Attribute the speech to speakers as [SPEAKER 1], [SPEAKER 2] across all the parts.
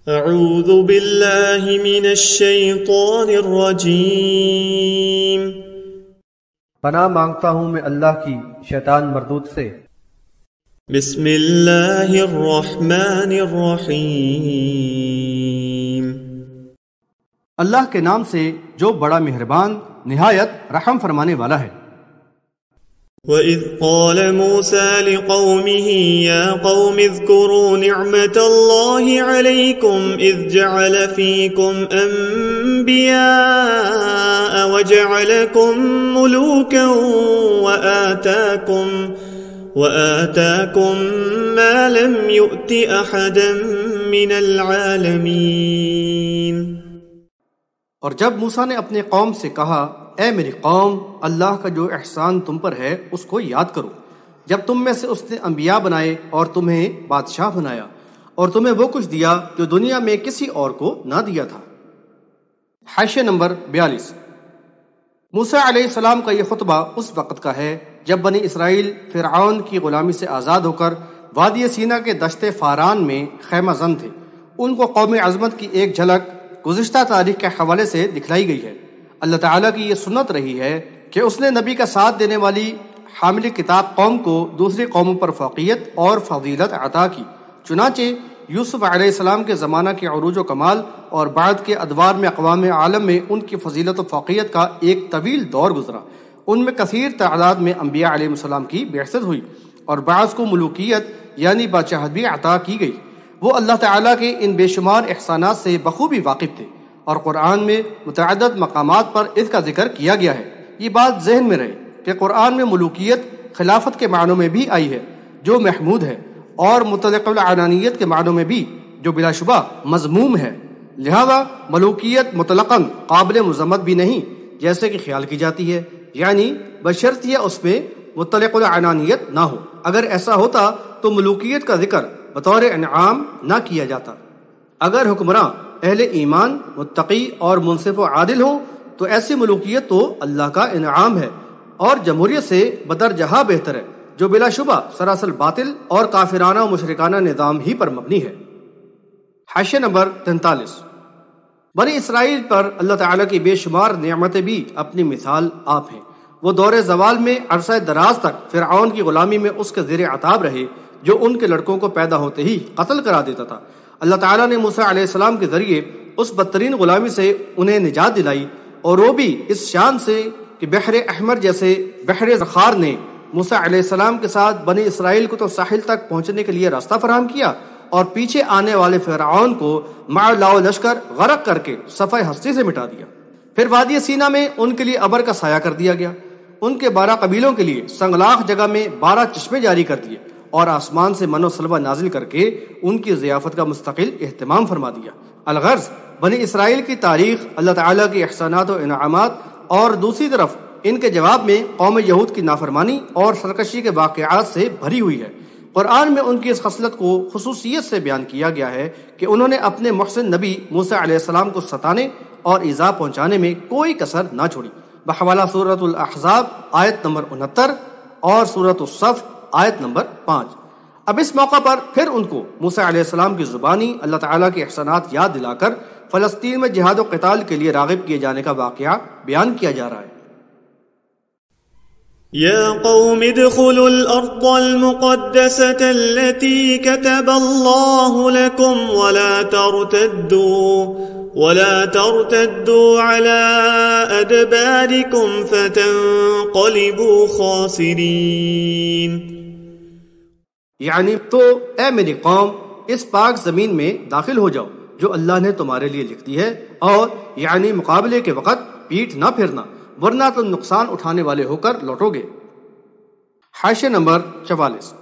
[SPEAKER 1] اعوذ باللہ من الشیطان الرجیم،
[SPEAKER 2] پناہ مانگتا ہوں میں اللہ کی شیطان مردود سے۔
[SPEAKER 1] بسم اللہ الرحمن الرحیم،
[SPEAKER 2] اللہ کے نام سے جو بڑا مہربان نہایت رحم فرمانے والا ہے۔
[SPEAKER 1] وَإِذْ قَالَ مُوسَى لِقَوْمِهِ يَا قَوْمِ اذْكُرُوا نِعْمَةَ اللَّهِ عَلَيْكُمْ إِذْ جَعَلَ فِيكُمْ أَنْبِيَاءَ وَجَعَلَكُمْ مُلُوكًا وَآتَاكُمْ مَا لَمْ يُؤْتِ أَحَدًا مِنَ الْعَالَمِينَ۔
[SPEAKER 2] اور جب موسیٰ نے اپنے قوم سے کہا، اے میری قوم، اللہ کا جو احسان تم پر ہے اس کو یاد کرو، جب تم میں سے اس نے انبیاء بنائے اور تمہیں بادشاہ بنایا اور تمہیں وہ کچھ دیا جو دنیا میں کسی اور کو نہ دیا تھا۔ حاشیہ نمبر 42۔ موسیٰ علیہ السلام کا یہ خطبہ اس وقت کا ہے جب بنی اسرائیل فرعون کی غلامی سے آزاد ہو کر وادی سینا کے دشت فاران میں خیمہ زن تھے۔ ان کو قوم عظمت کی ایک جھلک گزشتہ تاریخ کے حوالے سے دکھلائی گئی ہے۔ اللہ تعالیٰ کی یہ سنت رہی ہے کہ اس نے نبی کا ساتھ دینے والی حامل کتاب قوم کو دوسری قوموں پر فوقیت اور فضیلت عطا کی۔ چنانچہ یوسف علیہ السلام کے زمانہ کے عروج و کمال اور بعد کے ادوار میں اقوام عالم میں ان کی فضیلت و فوقیت کا ایک طویل دور گزرا۔ ان میں کثیر تعداد میں انبیاء علیہ السلام کی بعثت ہوئی اور بعض کو ملوکیت یعنی بادشاہت بھی عطا کی گئی۔ وہ اللہ تعالیٰ کے ان بے شمار احسانات سے بخوبی واقف تھے اور قرآن میں متعدد مقامات پر اس کا ذکر کیا گیا ہے۔ یہ بات ذہن میں رہے کہ قرآن میں ملوکیت خلافت کے معنوں میں بھی آئی ہے جو محمود ہے، اور مطلق العنانیت کے معنوں میں بھی جو بلا شبہ مذموم ہے۔ لہذا ملوکیت مطلقاً قابل مذمت بھی نہیں جیسے کہ خیال کی جاتی ہے، یعنی بشرطیہ اس میں مطلق العنانیت نہ ہو۔ اگر ایسا ہوتا تو ملوکیت کا ذکر بطور انعام نہ کیا جاتا۔ اگر حکمراں اہل ایمان، متقی اور منصف و عادل ہوں تو ایسی ملوکیت تو اللہ کا انعام ہے اور جمہوریت سے بدرجہ بہتر ہے جو بلا شبہ سراسر باطل اور کافرانہ و مشرکانہ نظام ہی پر مبنی ہے۔ حاشیہ نمبر 43۔ بنی اسرائیل پر اللہ تعالیٰ کی بے شمار نعمتیں بھی اپنی مثال آپ ہیں۔ وہ دور زوال میں عرصہ دراز تک فرعون کی غلامی میں اس کے زیر عتاب رہے جو ان کے لڑکوں کو پیدا ہوتے ہی قتل کرا دیتا تھا۔ اللہ تعالیٰ نے موسیٰ علیہ السلام کے ذریعے اس بدترین غلامی سے انہیں نجات دلائی، اور وہ بھی اس شان سے کہ بحر احمر جیسے بحر زخار نے موسیٰ علیہ السلام کے ساتھ بنی اسرائیل کو تو ساحل تک پہنچنے کے لیے راستہ فراہم کیا اور پیچھے آنے والے فرعون کو مع لاؤ لشکر غرق کر کے صفحہ ہستی سے مٹا دیا۔ پھر وادی سینا میں ان کے لیے ابر کا سایہ کر دیا گیا، ان کے 12 قبیلوں کے لیے سنگلاخ جگہ میں 12 چشمے جاری کر دیے اور آسمان سے من و سلوہ نازل کر کے ان کی ضیافت کا مستقل اہتمام فرما دیا۔ الغرض بنی اسرائیل کی تاریخ اللہ تعالیٰ کے احسانات و انعامات اور دوسری طرف ان کے جواب میں قوم یہود کی نافرمانی اور سرکشی کے واقعات سے بھری ہوئی ہے۔ قرآن میں ان کی اس خصلت کو خصوصیت سے بیان کیا گیا ہے کہ انہوں نے اپنے محسن نبی موسیٰ علیہ السلام کو ستانے اور ایذا پہنچانے میں کوئی کسر نہ چھوڑی، بحوالہ سورۃ الاحزاب آیت نمبر 69 اور سورۃ الصف آیت نمبر 5۔ اب اس موقع پر پھر ان کو موسیٰ علیہ السلام کی زبانی اللہ تعالیٰ کے احسانات یاد دلا کر فلسطین میں جہاد و قتال کے لیے راغب کیے جانے کا واقعہ بیان کیا جا رہا ہے۔
[SPEAKER 1] یا قوم ادخلوا الارض المقدسة التي كتب اللہ لكم ولا ترتدوا على ادباركم فتنقلبوا خاسرین۔
[SPEAKER 2] یعنی تو اے میری قوم، اس پاک زمین میں داخل ہو جاؤ جو اللہ نے تمہارے لیے لکھ دی ہے، اور یعنی مقابلے کے وقت پیٹھ نہ پھرنا ورنہ تم نقصان اٹھانے والے ہو کر لوٹو گے۔ حاشیہ نمبر 44۔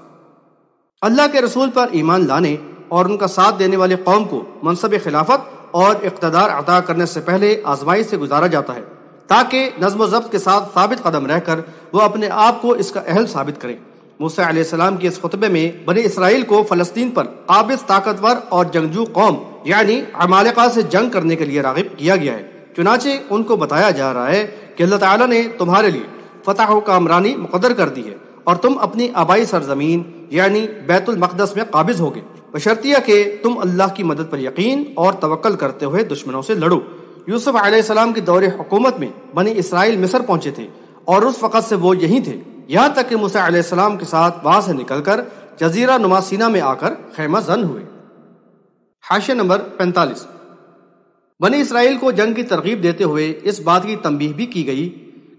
[SPEAKER 2] اللہ کے رسول پر ایمان لانے اور ان کا ساتھ دینے والی قوم کو منصب خلافت اور اقتدار عطا کرنے سے پہلے آزمائش سے گزارا جاتا ہے تاکہ نظم و ضبط کے ساتھ ثابت قدم رہ کر وہ اپنے آپ کو اس کا اہل ثابت کریں۔ موسیٰ علیہ السلام کے اس خطبے میں بنی اسرائیل کو فلسطین پر قابض طاقتور اور جنگجو قوم یعنی عمالقہ سے جنگ کرنے کے لیے راغب کیا گیا ہے۔ چنانچہ ان کو بتایا جا رہا ہے کہ اللہ تعالیٰ نے تمہارے لیے فتح و کامرانی مقدر کر دی ہے اور تم اپنی آبائی سرزمین یعنی بیت المقدس میں قابض ہوگے، بشرطیہ کہ تم اللہ کی مدد پر یقین اور توکل کرتے ہوئے دشمنوں سے لڑو۔ یوسف علیہ السلام کی دور حکومت میں بنی اسرائیل مصر پہنچے تھے اور اس وقت سے وہ یہیں تھے، یہاں تک کہ موسیٰ علیہ السلام کے ساتھ وہاں سے نکل کر جزیرہ نما سینا میں آ کر خیمہ زن ہوئے۔ حاشیہ نمبر 45۔ بنی اسرائیل کو جنگ کی ترغیب دیتے ہوئے اس بات کی تنبیہ بھی کی گئی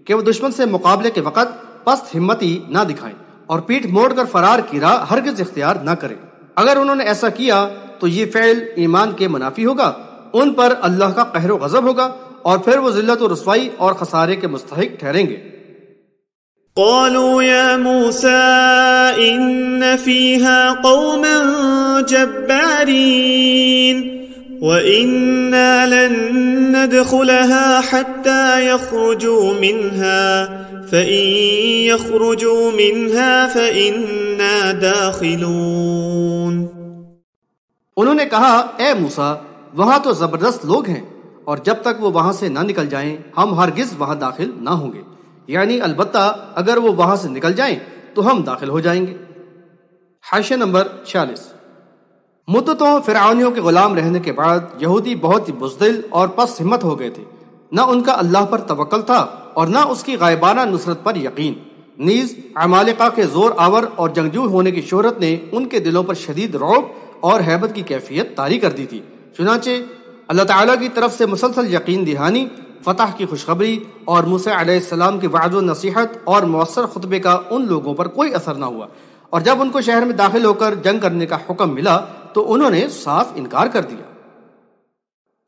[SPEAKER 2] کہ وہ دشمن سے مقابلے کے وقت پست ہمتی نہ دکھائیں اور پیٹھ موڑ کر فرار کی راہ ہرگز اختیار نہ کریں۔ اگر انہوں نے ایسا کیا تو یہ فعل ایمان کے منافی ہوگا، ان پر اللہ کا قہر و غضب ہوگا اور پھر وہ ذلت و رسوائی اور خسارے کے مستحق ٹھہریں گے۔
[SPEAKER 1] قالوا يا موسى إن فيها قوما جبارين وإنا لن ندخلها حتى يخرجوا منها فإن يخرجوا منها فإنا داخلون۔
[SPEAKER 2] انہوں نے کہا اے موسیٰ وہاں تو زبردست لوگ ہیں اور جب تک وہ وہاں سے نہ نکل جائیں ہم ہرگز وہاں داخل نہ ہوں گے، یعنی البتہ اگر وہ وہاں سے نکل جائیں تو ہم داخل ہو جائیں گے۔ حاشیہ نمبر 46۔ مدتوں فرعونیوں کے غلام رہنے کے بعد یہودی بہت ہی بزدل اور پس ہمت ہو گئے تھے، نہ ان کا اللہ پر توکل تھا اور نہ اس کی غائبانہ نصرت پر یقین، نیز عمالقہ کے زور آور اور جنگجو ہونے کی شہرت نے ان کے دلوں پر شدید رعب اور ہیبت کی کیفیت طاری کر دی تھی۔ چنانچہ اللہ تعالیٰ کی طرف سے مسلسل یقین دہانی، فتح کی خوشخبری اور موسیٰ علیہ السلام کی وعظ و نصیحت اور مؤثر خطبے کا ان لوگوں پر کوئی اثر نہ ہوا، اور جب ان کو شہر میں داخل ہو کر جنگ کرنے کا حکم ملا تو انہوں نے صاف انکار کر دیا۔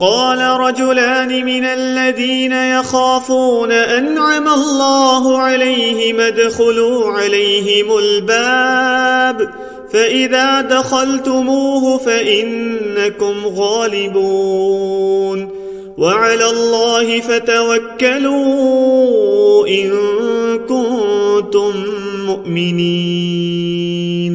[SPEAKER 1] قال رجلان من الذين يخافون أنعم الله عليهم ادخلوا عليهم الباب فإذا دخلتموه فإنكم غالبون وعلى الله فتوكلوا إن كنتم مؤمنين۔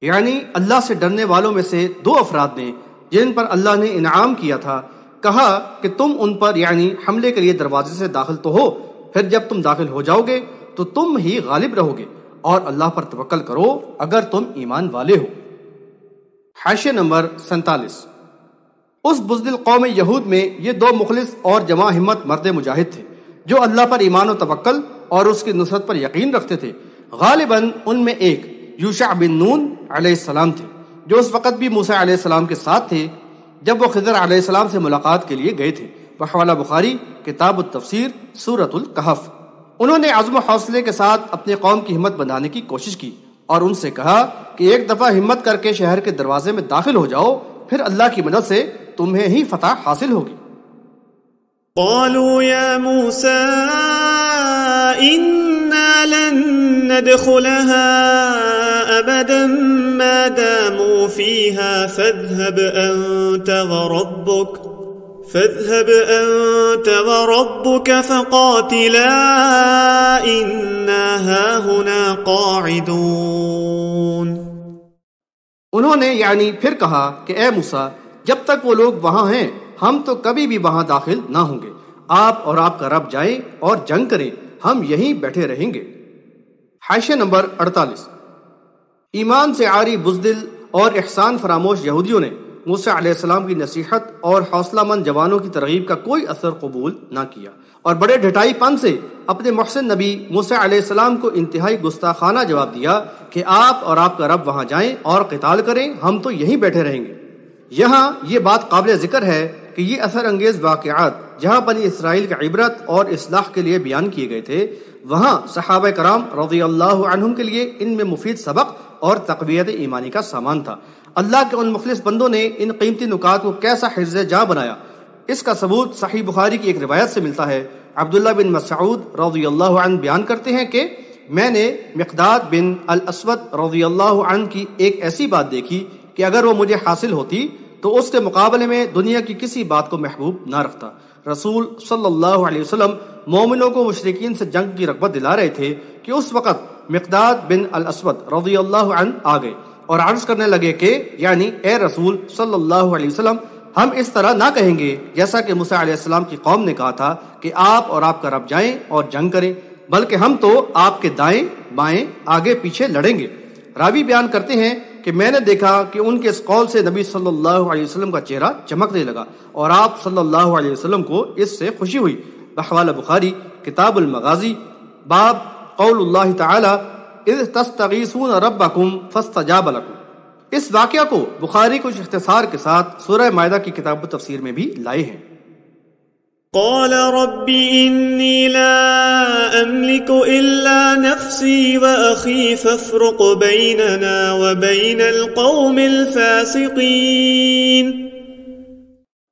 [SPEAKER 2] یعنی اللہ سے ڈرنے والوں میں سے دو افراد نے جن پر اللہ نے انعام کیا تھا کہا کہ تم ان پر یعنی حملے کے لیے دروازے سے داخل تو ہو، پھر جب تم داخل ہو جاؤ گے تو تم ہی غالب رہو گے اور اللہ پر توکل کرو اگر تم ایمان والے ہو۔ حاشیہ نمبر 47۔ اس بزدل قوم یہود میں یہ دو مخلص اور جمع ہمت مرد مجاہد تھے جو اللہ پر ایمان و توکل اور اس کی نصرت پر یقین رکھتے تھے۔ غالباً ان میں ایک یوشع بن نون علیہ السلام تھے جو اس وقت بھی موسیٰ علیہ السلام کے ساتھ تھے جب وہ خضر علیہ السلام سے ملاقات کے لیے گئے تھے، بحوالہ بخاری کتاب التفسیر سورۃ الکہف۔ انہوں نے عزم و حوصلے کے ساتھ اپنے قوم کی ہمت بندھانے کی کوشش کی اور ان سے کہا کہ ایک دفعہ ہمت کر کے شہر کے دروازے میں داخل ہو جاؤ، پھر اللہ کی مدد سے تمہیں ہی فتح حاصل ہوگی۔
[SPEAKER 1] قالوا يا موسى إنا لن ندخلها أبدا ما داموا فيها فاذهب أنت وربك فقاتلا إنا هاهنا قاعدون۔
[SPEAKER 2] انہوں نے یعنی پھر کہا کہ اے موسیٰ جب تک وہ لوگ وہاں ہیں ہم تو کبھی بھی وہاں داخل نہ ہوں گے، آپ اور آپ کا رب جائیں اور جنگ کریں، ہم یہیں بیٹھے رہیں گے۔ حاشیہ نمبر 48۔ ایمان سے عاری بزدل اور احسان فراموش یہودیوں نے موسیٰ علیہ السلام کی نصیحت اور حوصلہ مند جوانوں کی ترغیب کا کوئی اثر قبول نہ کیا اور بڑے ڈھٹائی پن سے اپنے محسن نبی موسیٰ علیہ السلام کو انتہائی گستاخانہ جواب دیا کہ آپ اور آپ کا رب وہاں جائیں اور قتال کریں، ہم تو یہیں بیٹھے رہیں گے۔ یہاں یہ بات قابل ذکر ہے کہ یہ اثر انگیز واقعات جہاں بنی اسرائیل کی عبرت اور اصلاح کے لیے بیان کیے گئے تھے، وہاں صحابہ کرام رضی اللہ عنہم کے لیے ان میں مفید سبق اور تقویت ایمانی کا سامان تھا۔ اللہ کے ان مخلص بندوں نے ان قیمتی نکات کو کیسا حفظ جاں بنایا، اس کا ثبوت صحیح بخاری کی ایک روایت سے ملتا ہے۔ عبداللہ بن مسعود رضی اللہ عنہ بیان کرتے ہیں کہ میں نے مقداد بن الاسود رضی اللہ عنہ کی ایک ایسی بات دیکھی کہ اگر وہ مجھے حاصل ہوتی تو اس کے مقابلے میں دنیا کی کسی بات کو محبوب نہ رکھتا۔ رسول صلی اللہ علیہ وسلم مومنوں کو مشرکین سے جنگ کی رغبت دلا رہے تھے کہ اس وقت مقداد بن الاسود رضی اللہ عنہ آ گئے اور عرض کرنے لگے کہ یعنی اے رسول صلی اللہ علیہ وسلم ہم اس طرح نہ کہیں گے جیسا کہ موسیٰ علیہ السلام کی قوم نے کہا تھا کہ آپ اور آپ کا رب جائیں اور جنگ کریں، بلکہ ہم تو آپ کے دائیں بائیں آگے پیچھے لڑیں گے۔ راوی بیان کرتے ہیں کہ میں نے دیکھا کہ ان کے اس قول سے نبی صلی اللہ علیہ وسلم کا چہرہ چمکنے لگا اور آپ صلی اللہ علیہ وسلم کو اس سے خوشی ہوئی۔ بحوالہ بخاری کتاب المغازی باب قول اللہ تعالی اذ تستغیثون ربکم فاستجاب لکم۔ اس واقعہ کو بخاری کچھ اختصار کے ساتھ سورہ مائدہ کی کتاب تفسیر میں بھی لائے ہیں۔
[SPEAKER 1] قال رب إني لا أملك إلا نفسي وأخي فافرق بيننا وبين القوم الفاسقين۔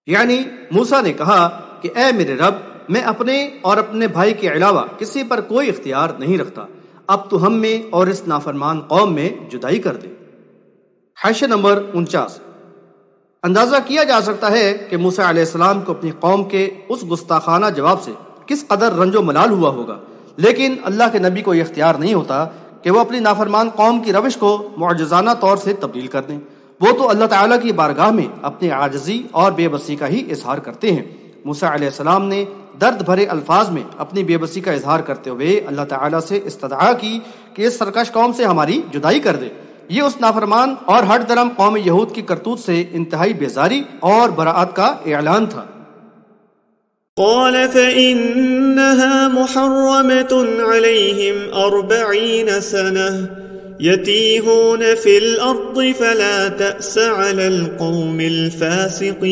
[SPEAKER 2] یعنی موسیٰ نے کہا کہ اے میرے رب، میں اپنے اور اپنے بھائی کے علاوہ کسی پر کوئی اختیار نہیں رکھتا، اب تو ہم میں اور اس نافرمان قوم میں جدائی کر دے۔ حاشیہ نمبر 49۔ اندازہ کیا جا سکتا ہے کہ موسیٰ علیہ السلام کو اپنی قوم کے اس گستاخانہ جواب سے کس قدر رنج و ملال ہوا ہوگا، لیکن اللہ کے نبی کو یہ اختیار نہیں ہوتا کہ وہ اپنی نافرمان قوم کی روش کو معجزانہ طور سے تبدیل کر دیں۔ وہ تو اللہ تعالیٰ کی بارگاہ میں اپنی عاجزی اور بے بسی کا ہی اظہار کرتے ہیں۔ موسیٰ علیہ السلام نے درد بھرے الفاظ میں اپنی بے بسی کا اظہار کرتے ہوئے اللہ تعالیٰ سے استدعا کی کہ اس سرکش قوم سے ہماری جدائی کر دے۔ یہ اس نافرمان اور ہٹ درم قوم یہود کی کرتوت سے انتہائی بیزاری اور براءت کا اعلان تھا۔
[SPEAKER 1] قال فإنها محرمة عليهم 40 سنة يتيهون في الأرض فلا تأس على القوم الفاسقين۔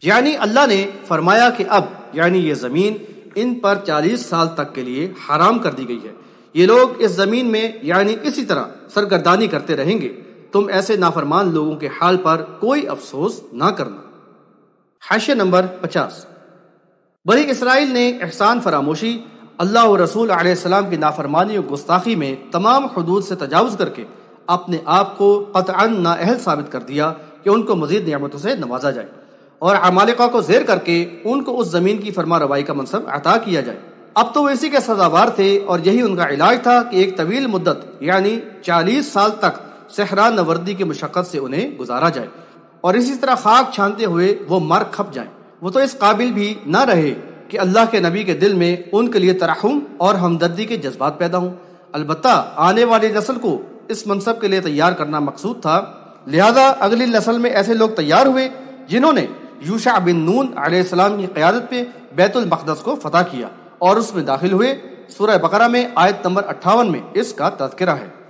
[SPEAKER 2] یعنی اللہ نے فرمایا کہ اب یعنی یہ زمین ان پر 40 سال تک کے لیے حرام کر دی گئی ہے، یہ لوگ اس زمین میں یعنی اسی طرح سرگردانی کرتے رہیں گے، تم ایسے نافرمان لوگوں کے حال پر کوئی افسوس نہ کرنا۔ حاشیہ نمبر 50۔ بنی اسرائیل نے احسان فراموشی، اللہ و رسول علیہ السلام کی نافرمانی و گستاخی میں تمام حدود سے تجاوز کر کے اپنے آپ کو قطعاً نااہل ثابت کر دیا کہ ان کو مزید نعمتوں سے نوازا جائے اور عمالقہ کو زیر کر کے ان کو اس زمین کی فرما روائی کا منصب عطا کیا جائے۔ اب تو وہ اسی کے سزاوار تھے اور یہی ان کا علاج تھا کہ ایک طویل مدت یعنی 40 سال تک صحرا نوردی کی مشقت سے انہیں گزارا جائے اور اسی طرح خاک چھانتے ہوئے وہ مر کھپ جائیں۔ وہ تو اس قابل بھی نہ رہے کہ اللہ کے نبی کے دل میں ان کے لیے ترحم اور ہمدردی کے جذبات پیدا ہوں۔ البتہ آنے والی نسل کو اس منصب کے لیے تیار کرنا مقصود تھا، لہذا اگلی نسل میں ایسے لوگ تیار ہوئے جنہوں نے یوشع بن نون علیہ السلام کی قیادت پہ بیت المقدس کو فتح کیا اور اس میں داخل ہوئے۔ سورہ بقرہ میں آیت نمبر 58 میں اس کا تذکرہ ہے۔